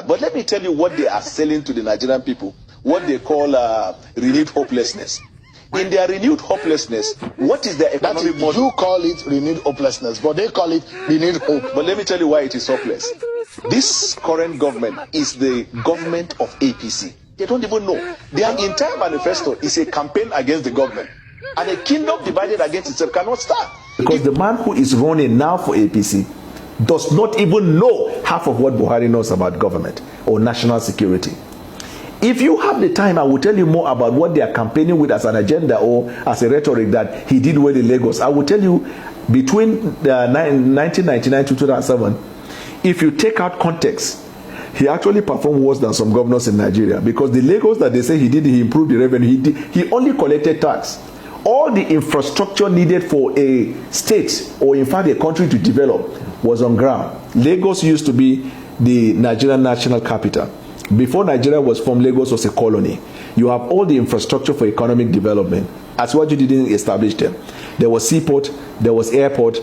that. But let me tell you what they are selling to the Nigerian people, what they call renewed hopelessness. In their renewed hopelessness, what is the economic model? You call it renewed hopelessness, but they call it renewed hope. But let me tell you why it is hopeless. This current government is the government of APC. They don't even know. Their entire manifesto is a campaign against the government. And a kingdom divided against itself cannot stand. Because the man who is running now for APC does not even know half of what Buhari knows about government or national security. If you have the time, I will tell you more about what they are campaigning with as an agenda or as a rhetoric that he did well in Lagos. I will tell you, between 1999 to 2007, if you take out context, he actually performed worse than some governors in Nigeria, because the Lagos that they say he did, he improved the revenue, he only collected tax. All the infrastructure needed for a state or in fact a country to develop was on ground. Lagos used to be the Nigerian national capital. Before Nigeria was formed, Lagos was a colony. You have all the infrastructure for economic development. Asiwaju didn't establish them. There was seaport, there was airport,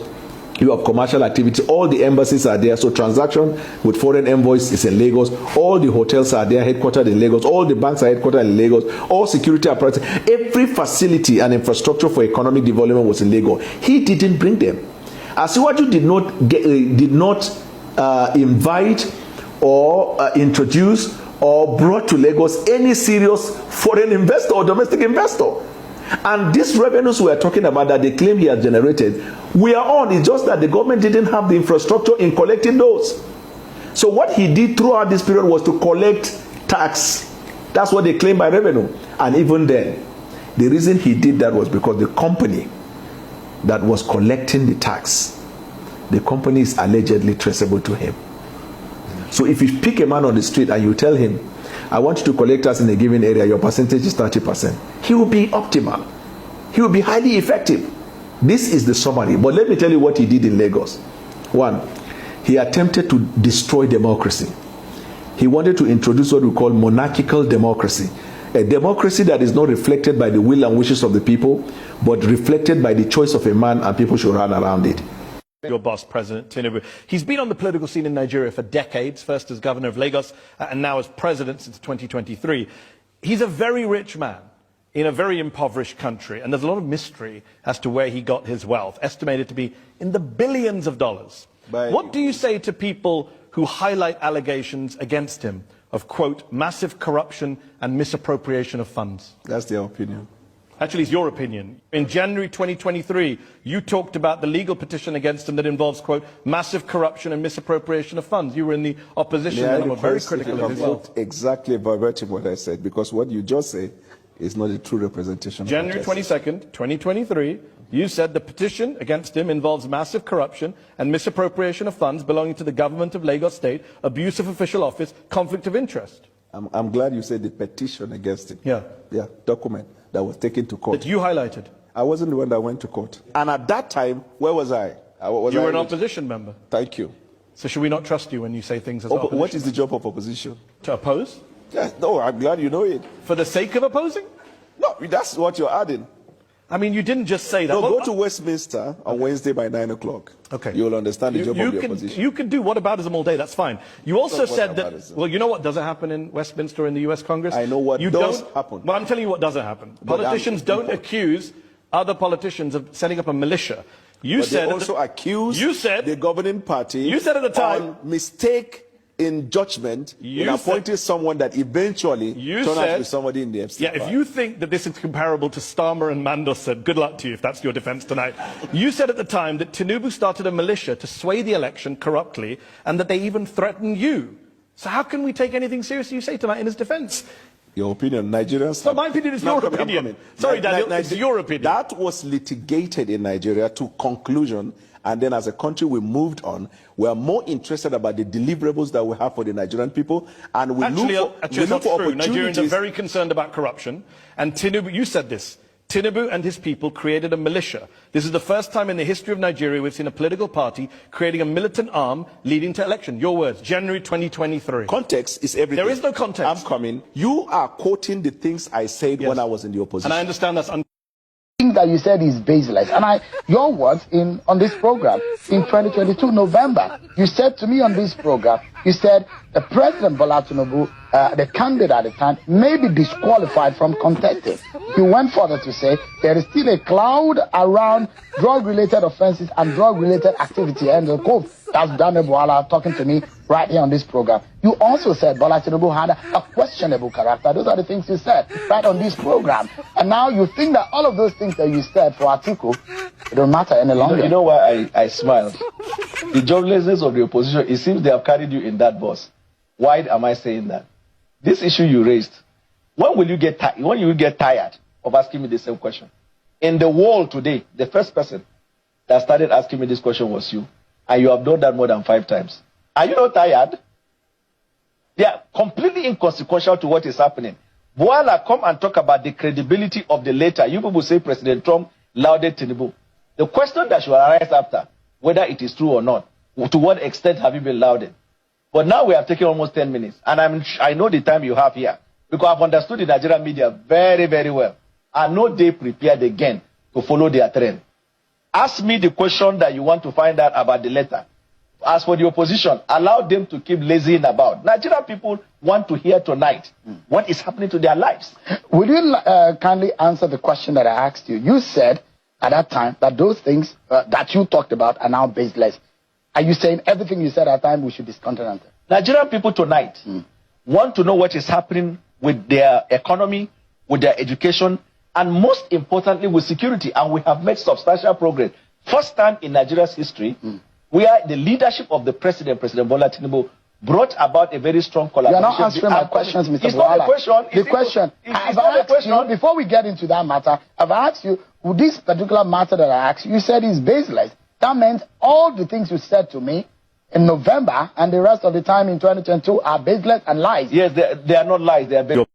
you have commercial activity, all the embassies are there. So transaction with foreign envoys is in Lagos. All the hotels are there, headquartered in Lagos. All the banks are headquartered in Lagos. All security apparatus, every facility and infrastructure for economic development was in Lagos. He didn't bring them. Asiwaju did not invite or introduce or brought to Lagos any serious foreign investor or domestic investor. And these revenues we are talking about that they claim he has generated, we are on. It's just that the government didn't have the infrastructure in collecting those. So what he did throughout this period was to collect tax. That's what they claim by revenue. And even then, the reason he did that was because the company that was collecting the tax, the company is allegedly traceable to him. So if you pick a man on the street and you tell him, I want you to collect us in a given area, your percentage is 30%, he will be optimal. He will be highly effective. This is the summary. But let me tell you what he did in Lagos. One, he attempted to destroy democracy. He wanted to introduce what we call monarchical democracy. A democracy that is not reflected by the will and wishes of the people, but reflected by the choice of a man, and people should run around it. Your boss, President Tinubu. He's been on the political scene in Nigeria for decades, first as governor of Lagos and now as president since 2023. He's a very rich man in a very impoverished country, and there's a lot of mystery as to where he got his wealth, estimated to be in the billions of dollars. What do you say to people who highlight allegations against him of, quote, massive corruption and misappropriation of funds? That's their opinion. Actually, it's your opinion. In January 2023, you talked about the legal petition against him that involves, quote, massive corruption and misappropriation of funds. You were in the opposition and were very critical of his not exactly verbatim what I said, because what you just said is not a true representation. January 22nd, 2023, you said the petition against him involves massive corruption and misappropriation of funds belonging to the government of Lagos State, abuse of official office, conflict of interest. I'm glad you said the petition against him. Yeah. Yeah, document that was taken to court. That you highlighted. I wasn't the one that went to court. And at that time, where was I? You were an opposition member. Thank you. So should we not trust you when you say things as opposition? What is the job of opposition? To oppose? Yes, no, I'm glad you know it. For the sake of opposing? No, that's what you're adding. I mean, you didn't just say that. No, go to Westminster on Wednesday by 9 o'clock. Okay. You'll understand the job of the opposition. You can do whataboutism all day, that's fine. You also said that, well, you know what doesn't happen in Westminster in the US Congress? I know what does happen. Well, I'm telling you what doesn't happen. Politicians don't accuse other politicians of setting up a militia. You said they also accuse the governing party. You said at the time on mistake in judgment in appointing someone that eventually turned out to be somebody in the FC. Yeah, if you think that this is comparable to Starmer and Mandelson, good luck to you if that's your defense tonight. You said at the time that Tinubu started a militia to sway the election corruptly and that they even threatened you. So how can we take anything seriously you say tonight in his defense? Your opinion, Nigerians. No, my opinion is your opinion. Sorry, Daniel, it's your opinion. That was litigated in Nigeria to conclusion, and then as a country we moved on. We are more interested about the deliverables that we have for the Nigerian people, and we look for opportunities. Nigerians are very concerned about corruption, and Tinubu, you said this, Tinubu and his people created a militia. This is the first time in the history of Nigeria we've seen a political party creating a militant arm leading to election. Your words, January 2023. Context is everything. There is no context. I'm coming. You are quoting the things I said when I was in the opposition. And I understand that's that you said is baseless. And your words on this program in 2022 November, you said to me on this program, you said the President Bola Tinubu, the candidate at the time, may be disqualified from contesting. You went further to say there is still a cloud around drug-related offenses and drug-related activity. And the quote, that's Daniel Bwala talking to me right here on this program. You also said Bola Tinubu had a questionable character. Those are the things you said right on this program. And now you think that all of those things that you said for Atiku, it don't matter any longer. You know why I smiled? The joblessness of the opposition, it seems they have carried you in that bus. Why am I saying that? This issue you raised, when will you get tired of asking me the same question? In the world today, the first person that started asking me this question was you. And you have done that more than 5 times. Are you not tired? They are completely inconsequential to what is happening. Bwala, come and talk about the credibility of the letter. You people say President Trump lauded Tinubu. The question that should arise after, whether it is true or not, to what extent have you been lauded? But now we have taken almost 10 minutes. And I know the time you have here. Because I've understood the Nigerian media very, very well. I know they prepared again to follow their trend. Ask me the question that you want to find out about the letter. As for the opposition, allow them to keep lazying about. Nigerian people want to hear tonight what is happening to their lives. Will you kindly answer the question that I asked you? You said at that time that those things that you talked about are now baseless. Are you saying everything you said at that time we should discontinent? Nigerian people tonight want to know what is happening with their economy, with their education, and most importantly with security. And we have made substantial progress. First time in Nigeria's history, where the leadership of the President Bola Tinubu, brought about a very strong collaboration. You are not answering my questions, Mr. It's not a question. The question, I've asked you, before we get into that matter, I've asked you, with this particular matter that I asked you, you said it's baseless. That meant all the things you said to me in November and the rest of the time in 2022 are baseless and lies. Yes, they are not lies, they are baseless.